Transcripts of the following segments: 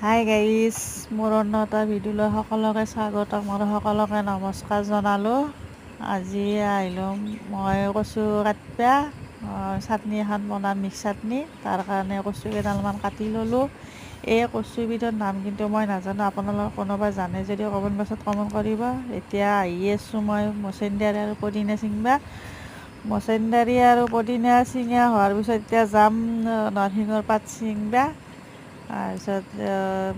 Hi guys, মোৰ অন্য এটা ভিডিঅ'লৈ সকলোকে স্বাগতম আৰু সকলোকে নমস্কাৰ জনালোঁ। আজি আহিলোঁ মই কচু কাটিবা চাটনি এখন বনাম, মিক্স চাটনি। তাৰ কাৰণে কচু কেইডালমান কাটি ল'লোঁ। এই কচুবিধৰ নাম কিন্তু মই নাজানো, আপোনালোকে কোনোবাই জানে যদি কমেণ্ট বক্সত কমেণ্ট কৰিব। এতিয়া আহি আছোঁ মই মচন্দৰী আৰু পদিনা ছিঙিবা। মচন্দৰী আৰু পদিনা ছিঙা হোৱাৰ পিছত এতিয়া যাম নৰসিংহৰ পাত ছিঙিবা। তাৰপিছত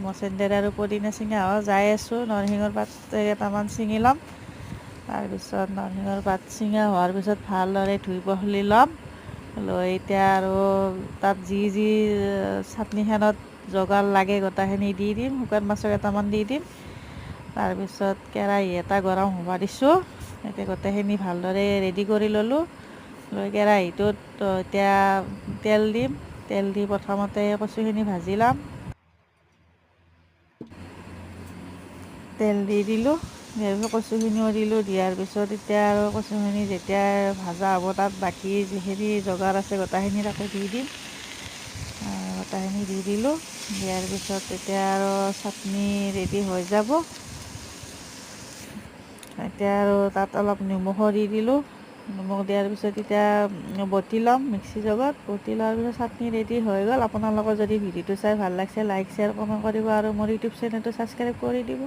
মচন্দৰী আৰু পদিনা ছিঙা যাই আছোঁ। নৰসিংহৰ পাত কেইটামান ছিঙি ল'ম। তাৰপিছত নৰসিংহৰ পাত ছিঙা হোৱাৰ পিছত ভালদৰে ধুই পখালি ল'ম। লৈ এতিয়া আৰু তাত যি যি চাটনিখনত যোগাৰ লাগে গোটেইখিনি দি দিম। শুকান মাছো কেইটামান দি দিম। তাৰপিছত কেৰাহী এটা গৰম হ'ব দিছোঁ। এতিয়া গোটেইখিনি ভালদৰে ৰেডি কৰি ল'লোঁ। লৈ কেৰাহীটোত এতিয়া তেল দিম। তেল দি প্ৰথমতে কচুখিনি ভাজি ল'ম। তেল দি দিলোঁ, দিয়াৰ পিছত কচুখিনিও দিলোঁ। দিয়াৰ পিছত এতিয়া আৰু কচুখিনি যেতিয়া ভাজা হ'ব, তাত বাকী যিখিনি যোগাৰ আছে গোটেইখিনি তাতে দি দিম। গোটেইখিনি দি দিলোঁ। দিয়াৰ পিছত এতিয়া আৰু চাটনি ৰেডি হৈ যাব। এতিয়া আৰু তাত অলপ নিমখো দি দিলোঁ। নিমখ দিয়াৰ পিছত এতিয়া বটি ল'ম মিক্সি জাৰত। বটি লোৱাৰ পিছত চাটনি ৰেডি হৈ গ'ল। আপোনালোকৰ যদি ভিডিঅ'টো চাই ভাল লাগিছে, লাইক শ্বেয়াৰ কমেণ্ট কৰিব আৰু মোৰ ইউটিউব চেনেলটো ছাবস্ক্ৰাইব কৰি দিব।